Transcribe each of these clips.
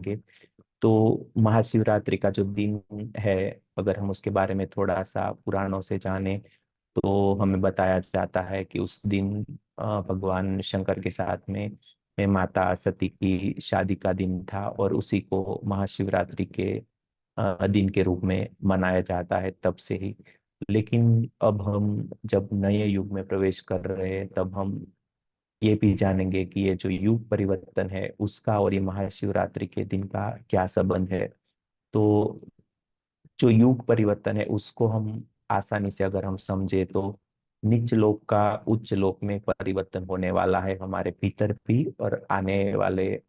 जानेंगे। तो महाशिवरात्रि का जो दिन है, अगर हम उसके बारे में थोड़ा सा पुराणों से जाने, तो हमें बताया जाता है कि उस दिन भगवान शंकर के साथ में माता सती की शादी का दिन था, और उसी को महाशिवरात्रि के दिन के रूप में मनाया जाता है तब से ही। लेकिन अब हम जब नए युग में प्रवेश कर रहे हैं, तब हम ये भी जानेंगे कि ये जो युग परिवर्तन है उसका और ये महाशिवरात्रि के दिन का क्या संबंध है। तो जो युग परिवर्तन है उसको हम आसानी से अगर हम समझे, तो नीच लोक का उच्च लोक में परिवर्तन होने वाला है हमारे भीतर भी, और आने वाले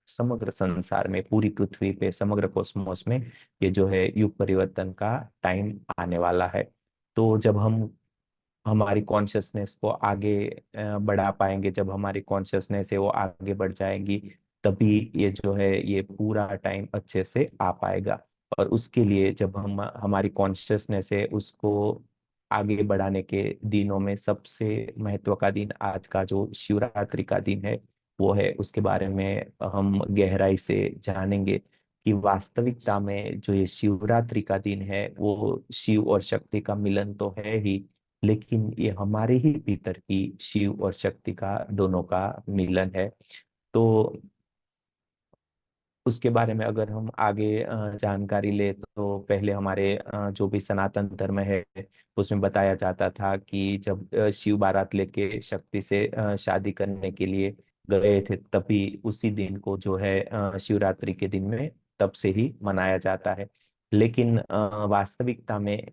समग्र संसार में, पूरी पृथ्वी पे, समग्र कॉस्मोस में ये जो है युग परिवर्तन का टाइम आने वाला है। तो जब हम हमारी कॉन्शियसनेस को आगे बढ़ा पाएंगे, जब हमारी कॉन्शियसनेस है वो आगे बढ़ जाएगी, तभी ये जो है ये पूरा टाइम अच्छे से आ पाएगा। और उसके लिए जब हम हमारी कॉन्शियसनेस है उसको आगे बढ़ाने के दिनों में सबसे महत्व का दिन आज का जो शिवरात्रि का दिन है वो है। उसके बारे में हम गहराई से जानेंगे कि वास्तविकता में जो ये शिवरात्रि का दिन है वो शिव और शक्ति का मिलन तो है ही, लेकिन ये हमारे ही भीतर की शिव और शक्ति का दोनों का मिलन है। तो उसके बारे में अगर हम आगे जानकारी ले, तो पहले हमारे जो भी सनातन धर्म है उसमें बताया जाता था कि जब शिव बारात लेके शक्ति से शादी करने के लिए गए थे, तभी उसी दिन को जो है शिवरात्रि के दिन में तब से ही मनाया जाता है। लेकिन वास्तविकता में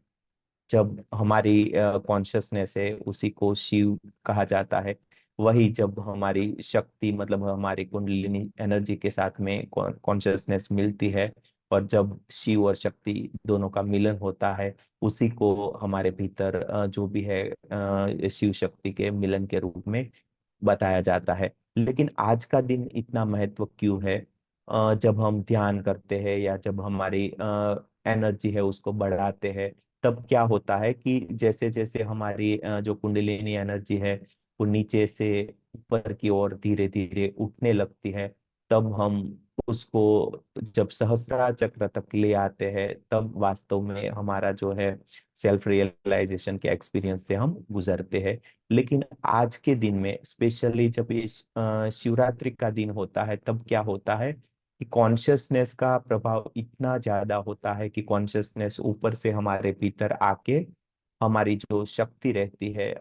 जब हमारी कॉन्शियसनेस है उसी को शिव कहा जाता है। वही जब हमारी शक्ति, मतलब हमारी कुंडलिनी एनर्जी के साथ में कॉन्शियसनेस मिलती है, और जब शिव और शक्ति दोनों का मिलन होता है, उसी को हमारे भीतर जो भी है शिव शक्ति के मिलन के रूप में बताया जाता है। लेकिन आज का दिन इतना महत्व क्यों है? जब हम ध्यान करते हैं या जब हमारी एनर्जी है उसको बढ़ाते हैं, तब क्या होता है कि जैसे जैसे हमारी जो कुंडलिनी एनर्जी है वो नीचे से ऊपर की ओर धीरे धीरे उठने लगती है, तब हम उसको जब सहस्रार चक्र तक ले आते हैं, तब वास्तव में हमारा जो है सेल्फ रियलाइजेशन के एक्सपीरियंस से हम गुजरते हैं। लेकिन आज के दिन में स्पेशली जब ये शिवरात्रि का दिन होता है, तब क्या होता है कि कॉन्शियसनेस का प्रभाव इतना ज्यादा होता है कि कॉन्शियसनेस ऊपर से हमारे भीतर आके हमारी जो शक्ति रहती है,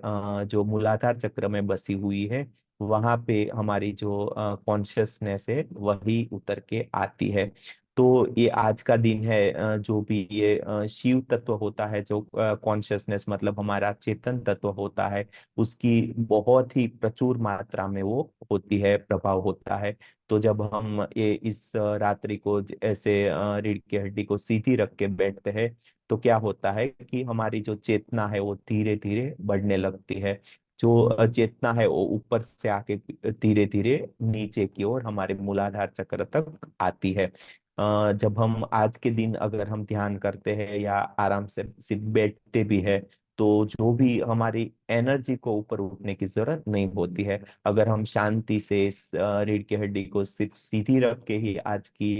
जो मूलाधार चक्र में बसी हुई है, वहां पे हमारी जो कॉन्शियसनेस है वही उतर के आती है। तो ये आज का दिन है, जो भी ये शिव तत्व होता है, जो कॉन्शियसनेस मतलब हमारा चेतन तत्व होता है, उसकी बहुत ही प्रचुर मात्रा में वो होती है, प्रभाव होता है। तो जब हम ये इस रात्रि को ऐसे रीढ़ की हड्डी को सीधी रख के बैठते हैं, तो क्या होता है कि हमारी जो चेतना है वो धीरे धीरे बढ़ने लगती है। जो चेतना है वो ऊपर से आके धीरे धीरे नीचे की ओर हमारे मूलाधार चक्र तक आती है। जब हम आज के दिन अगर हम ध्यान करते हैं या आराम से सिर्फ बैठते भी है, तो जो भी हमारी एनर्जी को ऊपर उठने की जरूरत नहीं होती है। अगर हम शांति से इस रीढ़ की हड्डी को सिर्फ सीधी रख के ही आज की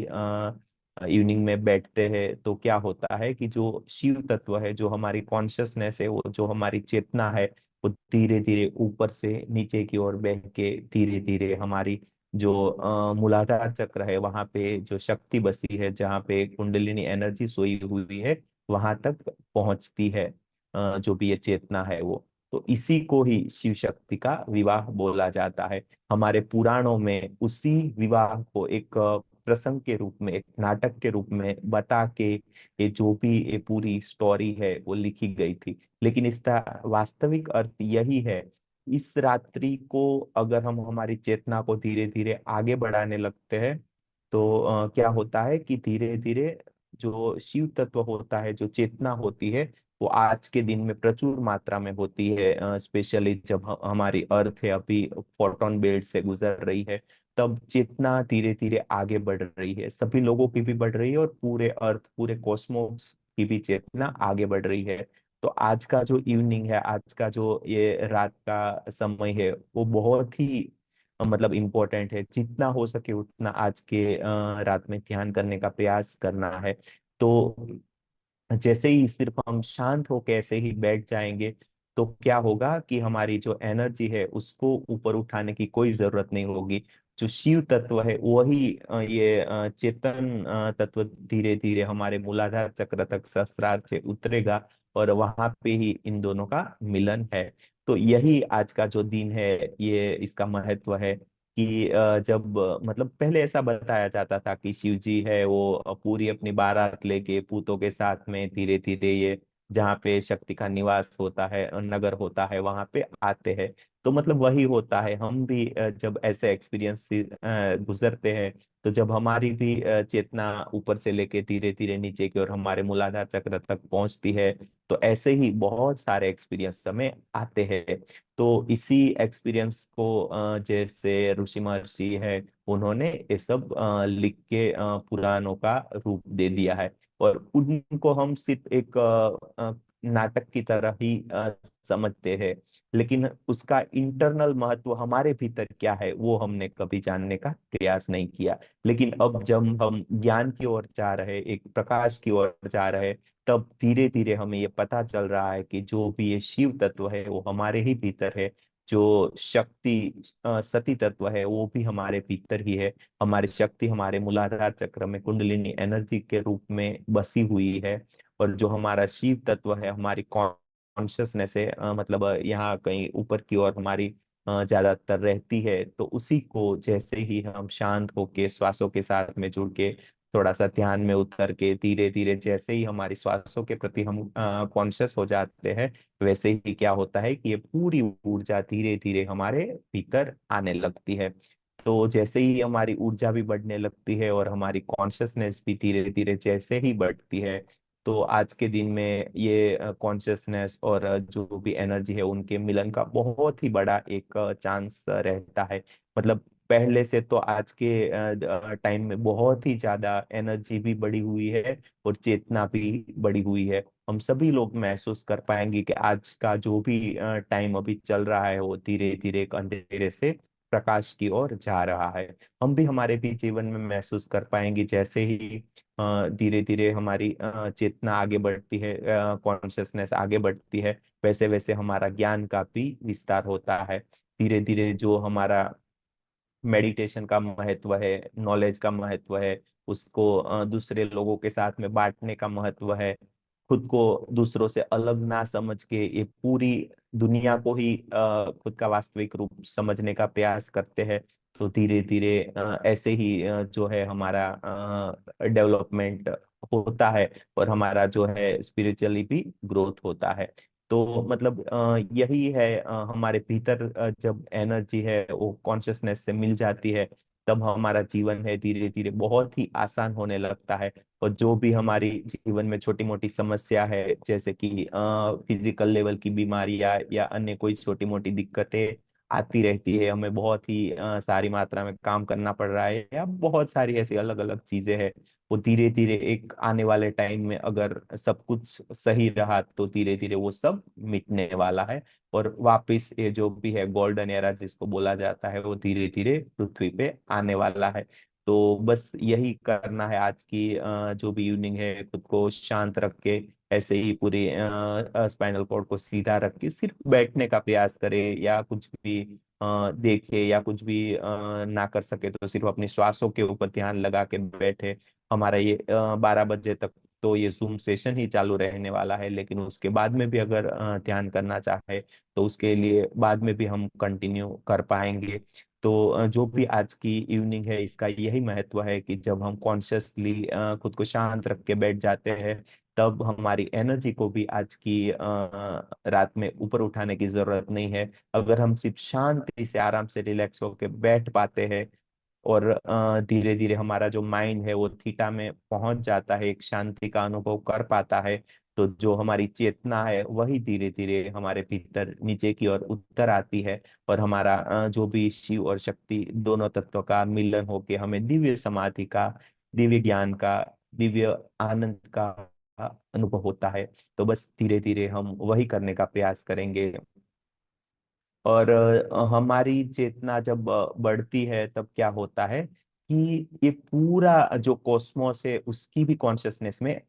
इवनिंग में बैठते हैं, तो क्या होता है कि जो शिव तत्व है, जो हमारी कॉन्शियसनेस है, वो जो हमारी चेतना है, वो धीरे धीरे ऊपर से नीचे की ओर बह के धीरे धीरे हमारी जो मूलाधार चक्र है, वहां पे जो शक्ति बसी है, जहाँ पे कुंडलिनी एनर्जी सोई हुई है, वहां तक पहुंचती है। जो भी ये चेतना है वो, तो इसी को ही शिव शक्ति का विवाह बोला जाता है। हमारे पुराणों में उसी विवाह को एक प्रसंग के रूप में, एक नाटक के रूप में बता के ये जो भी ये पूरी स्टोरी है वो लिखी गई थी। लेकिन इसका वास्तविक अर्थ यही है, इस रात्रि को अगर हम हमारी चेतना को धीरे धीरे आगे बढ़ाने लगते हैं, तो क्या होता है कि धीरे धीरे जो शिव तत्व होता है, जो चेतना होती है, वो आज के दिन में प्रचुर मात्रा में होती है। स्पेशली जब हमारी अर्थ है अभी फोटोन बेल्ट से गुजर रही है, तब चेतना धीरे धीरे आगे बढ़ रही है, सभी लोगों की भी बढ़ रही है, और पूरे अर्थ, पूरे कॉस्मोस की भी चेतना आगे बढ़ रही है। तो आज का जो इवनिंग है, आज का जो ये रात का समय है, वो बहुत ही मतलब इम्पोर्टेंट है। जितना हो सके उतना आज के रात में ध्यान करने का प्रयास करना है। तो जैसे ही सिर्फ हम शांत होकर ऐसे ही बैठ जाएंगे, तो क्या होगा कि हमारी जो एनर्जी है उसको ऊपर उठाने की कोई जरूरत नहीं होगी। जो शिव तत्व है वही ये चेतन तत्व धीरे धीरे हमारे मूलाधार चक्र तक सहस्रार से उतरेगा, और वहां पे ही इन दोनों का मिलन है। तो यही आज का जो दिन है, ये इसका महत्व है कि जब मतलब पहले ऐसा बताया जाता था कि शिव जी है वो पूरी अपनी बारात लेके पूतों के साथ में धीरे धीरे ये जहाँ पे शक्ति का निवास होता है, नगर होता है, वहां पे आते हैं। तो मतलब वही होता है, हम भी जब ऐसे एक्सपीरियंस से गुजरते हैं, तो जब हमारी भी चेतना ऊपर से लेके धीरे धीरे नीचे की ओर हमारे मूलाधार चक्र तक पहुंचती है, तो ऐसे ही बहुत सारे एक्सपीरियंस हमें आते हैं। तो इसी एक्सपीरियंस को जैसे ऋषि महर्षि है, उन्होंने ये सब लिख के पुराणों का रूप दे दिया है। और उनको हम सिर्फ एक नाटक की तरह ही समझते हैं, लेकिन उसका इंटरनल महत्व हमारे भीतर क्या है वो हमने कभी जानने का प्रयास नहीं किया। लेकिन अब जब हम ज्ञान की ओर जा रहे, एक प्रकाश की ओर जा रहे, तब धीरे धीरे हमें ये पता चल रहा है कि जो भी ये शिव तत्व है वो हमारे ही भीतर है। जो शक्ति सती तत्व है वो भी हमारे भीतर ही है। हमारी शक्ति हमारे मूलाधार चक्र में कुंडलिनी एनर्जी के रूप में बसी हुई है। और जो हमारा शिव तत्व है, हमारी कॉन्शियसनेस है, मतलब यहाँ कहीं ऊपर की ओर हमारी ज्यादातर रहती है। तो उसी को जैसे ही हम शांत होके श्वासों के साथ में जुड़ के थोड़ा सा ध्यान में उतर के धीरे धीरे जैसे ही हमारी श्वासों के प्रति हम कॉन्शियस हो जाते हैं, वैसे ही क्या होता है कि ये पूरी ऊर्जा धीरे धीरे हमारे भीतर आने लगती है। तो जैसे ही हमारी ऊर्जा भी बढ़ने लगती है और हमारी कॉन्शियसनेस भी धीरे धीरे जैसे ही बढ़ती है, तो आज के दिन में ये कॉन्शियसनेस और जो भी एनर्जी है उनके मिलन का बहुत ही बड़ा एक चांस रहता है। मतलब पहले से तो आज के टाइम में बहुत ही ज्यादा एनर्जी भी बढ़ी हुई है और चेतना भी बढ़ी हुई है। हम सभी लोग महसूस कर पाएंगे कि आज का जो भी टाइम अभी चल रहा है वो धीरे धीरे एक अंधेरे से प्रकाश की ओर जा रहा है। हम भी हमारे भी जीवन में महसूस कर पाएंगे, जैसे ही धीरे धीरे हमारी चेतना आगे बढ़ती है, कॉन्शियसनेस आगे बढ़ती है, वैसे वैसे हमारा ज्ञान का भी विस्तार होता है। धीरे धीरे जो हमारा मेडिटेशन का महत्व है, नॉलेज का महत्व है, उसको दूसरे लोगों के साथ में बांटने का महत्व है, खुद को दूसरों से अलग ना समझ के ये पूरी दुनिया को ही खुद का वास्तविक रूप समझने का प्रयास करते हैं। तो धीरे धीरे ऐसे ही जो है हमारा डेवलपमेंट होता है, और हमारा जो है स्पिरिचुअली भी ग्रोथ होता है। तो मतलब यही है, हमारे भीतर जब एनर्जी है वो कॉन्शियसनेस से मिल जाती है, तब हमारा जीवन है धीरे धीरे बहुत ही आसान होने लगता है। और जो भी हमारी जीवन में छोटी मोटी समस्या है, जैसे कि फिजिकल लेवल की बीमारियां या अन्य कोई छोटी मोटी दिक्कतें आती रहती है, हमें बहुत ही सारी मात्रा में काम करना पड़ रहा है, या बहुत सारी ऐसी अलग अलग चीजें हैं, वो धीरे धीरे एक आने वाले टाइम में अगर सब कुछ सही रहा तो धीरे धीरे वो सब मिटने वाला है। और वापिस ये जो भी है गोल्डन एरा जिसको बोला जाता है, वो धीरे धीरे पृथ्वी पे आने वाला है। तो बस यही करना है आज की जो भी इवनिंग है, खुद को शांत रख के ऐसे ही पूरी स्पाइनल कॉर्ड को सीधा रख के सिर्फ बैठने का प्रयास करे, या कुछ भी देखे, या कुछ भी ना कर सके तो सिर्फ अपनी श्वासों के ऊपर ध्यान लगा के बैठे। हमारा ये 12 बजे तक तो ये जूम सेशन ही चालू रहने वाला है, लेकिन उसके बाद में भी अगर ध्यान करना चाहे तो उसके लिए बाद में भी हम कंटिन्यू कर पाएंगे। तो जो भी आज की इवनिंग है इसका यही महत्व है कि जब हम कॉन्शियसली खुद को शांत रख के बैठ जाते हैं, तब हमारी एनर्जी को भी आज की रात में ऊपर उठाने की जरूरत नहीं है। अगर हम सिर्फ शांति से आराम से रिलैक्स होके बैठ पाते हैं, और धीरे धीरे हमारा जो माइंड है वो थीटा में पहुंच जाता है, एक शांति का अनुभव कर पाता है, तो जो हमारी चेतना है वही धीरे धीरे हमारे भीतर नीचे की ओर उतर आती है। और हमारा जो भी शिव और शक्ति दोनों तत्व का मिलन होके हमें दिव्य समाधि का, दिव्य ज्ञान का, दिव्य आनंद का अनुभव होता है। तो बस धीरे धीरे हम वही करने का प्रयास करेंगे। और हमारी चेतना जब बढ़ती है तब क्या होता है कि ये पूरा जो कॉस्मोस है उसकी भी कॉन्शियसनेस में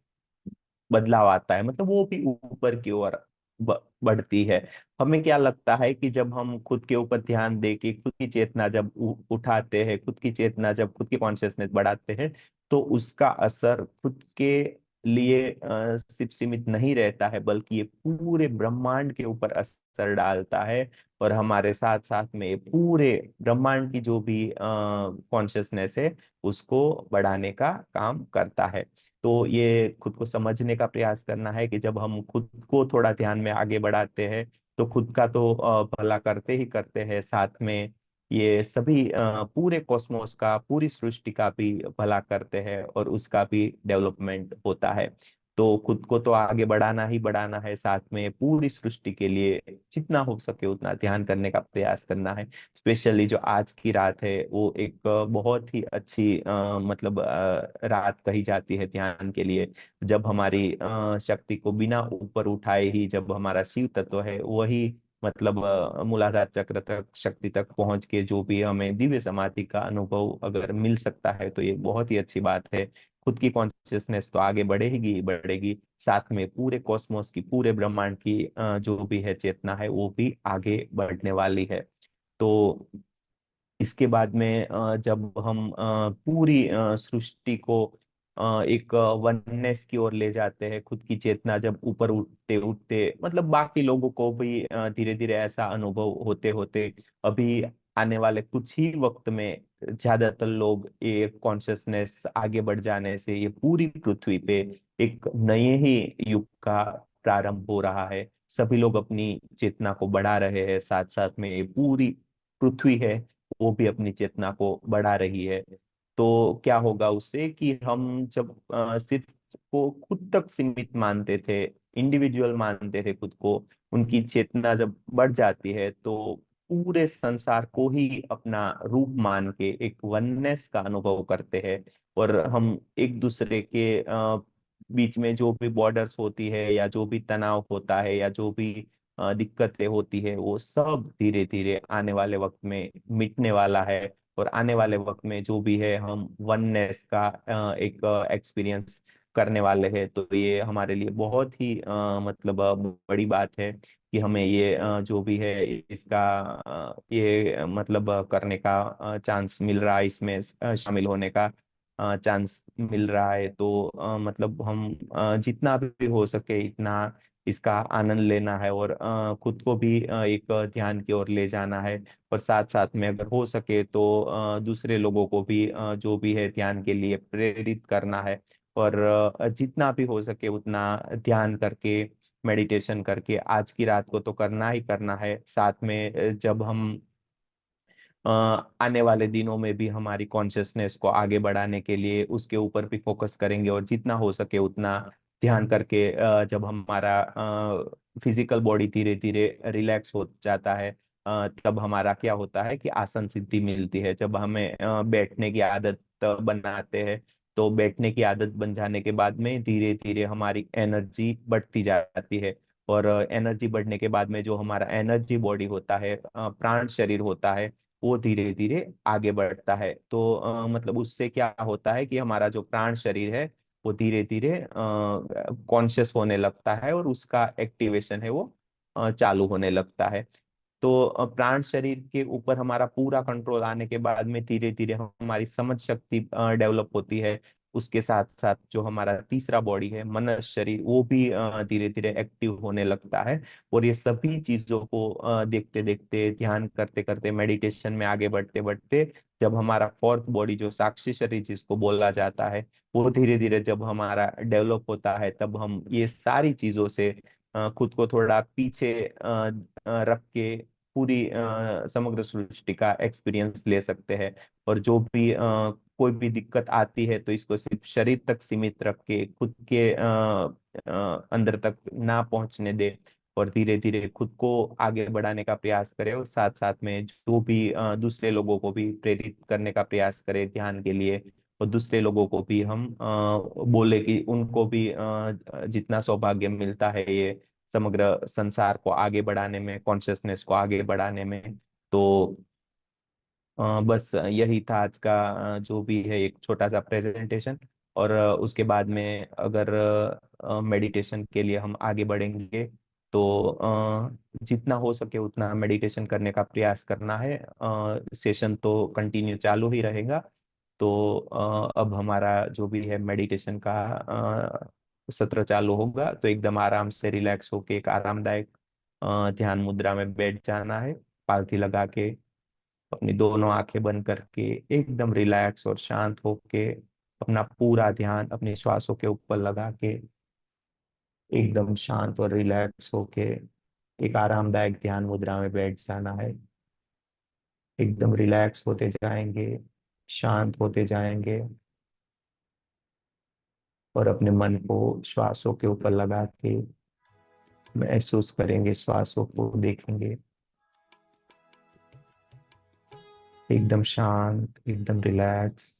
बदलाव आता है, मतलब वो भी ऊपर की ओर बढ़ती है। हमें क्या लगता है कि जब हम खुद के ऊपर ध्यान दे के खुद की चेतना जब उठाते हैं, खुद की चेतना जब खुद की कॉन्शियसनेस बढ़ाते हैं, तो उसका असर खुद के लिए सिर्फ सीमित नहीं रहता है, बल्कि ये पूरे ब्रह्मांड के ऊपर असर डालता है। और हमारे साथ साथ में ये पूरे ब्रह्मांड की जो भी कॉन्शियसनेस है उसको बढ़ाने का काम करता है। तो ये खुद को समझने का प्रयास करना है कि जब हम खुद को थोड़ा ध्यान में आगे बढ़ाते हैं तो खुद का तो भला करते ही करते हैं, साथ में ये सभी पूरे कॉस्मोस का, पूरी सृष्टि का भी भला करते हैं और उसका भी डेवलपमेंट होता है। तो खुद को तो आगे बढ़ाना ही बढ़ाना है, साथ में पूरी सृष्टि के लिए जितना हो सके उतना ध्यान करने का प्रयास करना है। स्पेशली जो आज की रात है वो एक बहुत ही अच्छी मतलब रात कही जाती है ध्यान के लिए। जब हमारी शक्ति को बिना ऊपर उठाए ही जब हमारा शिव तत्व है वही मतलब मूलाधार चक्र तक, शक्ति तक पहुंच के जो भी हमें दिव्य समाधि का अनुभव अगर मिल सकता है तो ये बहुत ही अच्छी बात है। खुद की कॉन्शियसनेस तो आगे बढ़ेगी बढ़ेगी, साथ में पूरे कॉस्मोस की, पूरे ब्रह्मांड की जो भी है चेतना है वो भी आगे बढ़ने वाली है। तो इसके बाद में जब हम पूरी सृष्टि को एक वननेस की ओर ले जाते हैं, खुद की चेतना जब ऊपर उठते उठते मतलब बाकी लोगों को भी धीरे धीरे ऐसा अनुभव होते होते अभी आने वाले कुछ ही वक्त में ज्यादातर लोग ये कॉन्शियसनेस आगे बढ़ जाने से ये पूरी पृथ्वी पे एक नए ही युग का प्रारंभ हो रहा है। सभी लोग अपनी चेतना को बढ़ा रहे हैं, साथ साथ में ये पूरी पृथ्वी है वो भी अपनी चेतना को बढ़ा रही है। तो क्या होगा उससे कि हम जब सिर्फ को खुद तक सीमित मानते थे, इंडिविजुअल मानते थे खुद को, उनकी चेतना जब बढ़ जाती है तो पूरे संसार को ही अपना रूप मान के एक वननेस का अनुभव करते हैं। और हम एक दूसरे के बीच में जो भी बॉर्डर्स होती है या जो भी तनाव होता है या जो भी दिक्कतें होती है वो सब धीरे धीरे आने वाले वक्त में मिटने वाला है। और आने वाले वक्त में जो भी है हम वननेस का एक एक्सपीरियंस करने वाले हैं। तो ये हमारे लिए बहुत ही मतलब बड़ी बात है कि हमें ये जो भी है इसका ये मतलब करने का चांस मिल रहा है, इसमें शामिल होने का चांस मिल रहा है। तो मतलब हम जितना भी हो सके इतना इसका आनंद लेना है और खुद को भी एक ध्यान की ओर ले जाना है। और साथ साथ में अगर हो सके तो दूसरे लोगों को भी जो भी है ध्यान के लिए प्रेरित करना है। और जितना भी हो सके उतना ध्यान करके, मेडिटेशन करके आज की रात को तो करना ही करना है। साथ में जब हम अ, आने वाले दिनों में भी हमारी कॉन्शियसनेस को आगे बढ़ाने के लिए उसके ऊपर भी फोकस करेंगे और जितना हो सके उतना ध्यान करके जब हमारा फिजिकल बॉडी धीरे धीरे रिलैक्स हो जाता है तब हमारा क्या होता है कि आसन सिद्धि मिलती है। जब हमें बैठने की आदत बनाते हैं तो बैठने की आदत बन जाने के बाद में धीरे धीरे हमारी एनर्जी बढ़ती जाती है। और एनर्जी बढ़ने के बाद में जो हमारा एनर्जी बॉडी होता है, प्राण शरीर होता है, वो धीरे धीरे आगे बढ़ता है। तो मतलब उससे क्या होता है कि हमारा जो प्राण शरीर है वो धीरे धीरे कॉन्शियस होने लगता है और उसका एक्टिवेशन है वो चालू होने लगता है। तो प्राण शरीर के ऊपर हमारा पूरा कंट्रोल आने के बाद में धीरे धीरे हमारी समझ शक्ति डेवलप होती है। उसके साथ साथ जो हमारा तीसरा बॉडी है, मन शरीर, वो भी धीरे धीरे एक्टिव होने लगता है। और ये सभी चीजों को देखते देखते, ध्यान करते करते, मेडिटेशन में आगे बढ़ते बढ़ते जब हमारा फोर्थ बॉडी जो साक्षी शरीर जिसको बोला जाता है वो धीरे धीरे जब हमारा डेवलप होता है तब हम ये सारी चीजों से खुद को थोड़ा पीछे रख के पूरी समग्र सृष्टि का एक्सपीरियंस ले सकते हैं। और जो भी कोई भी दिक्कत आती है तो इसको सिर्फ शरीर तक सीमित रख के खुद के अंदर तक ना पहुंचने दे और धीरे धीरे खुद को आगे बढ़ाने का प्रयास करे। और साथ साथ में जो भी दूसरे लोगों को भी प्रेरित करने का प्रयास करे ध्यान के लिए। और दूसरे लोगों को भी हम बोले कि उनको भी जितना सौभाग्य मिलता है ये समग्र संसार को आगे बढ़ाने में, कॉन्शियसनेस को आगे बढ़ाने में। तो बस यही था आज का जो भी है एक छोटा सा प्रेजेंटेशन। और उसके बाद में अगर मेडिटेशन के लिए हम आगे बढ़ेंगे तो जितना हो सके उतना मेडिटेशन करने का प्रयास करना है। सेशन तो कंटिन्यू चालू ही रहेगा। तो अब हमारा जो भी है मेडिटेशन का सत्र चालू होगा, तो एकदम आराम से रिलैक्स होके एक आरामदायक ध्यान मुद्रा में बैठ जाना है, पालथी लगा के, अपनी दोनों आंखें बंद करके एकदम रिलैक्स और शांत होके अपना पूरा ध्यान अपनी श्वासों के ऊपर लगा के एकदम शांत और रिलैक्स होके एक आरामदायक ध्यान मुद्रा में बैठ जाना है। एकदम रिलैक्स होते जाएंगे, शांत होते जाएंगे, और अपने मन को श्वासों के ऊपर लगा के महसूस करेंगे, श्वासों को देखेंगे, एकदम शांत, एकदम रिलैक्स।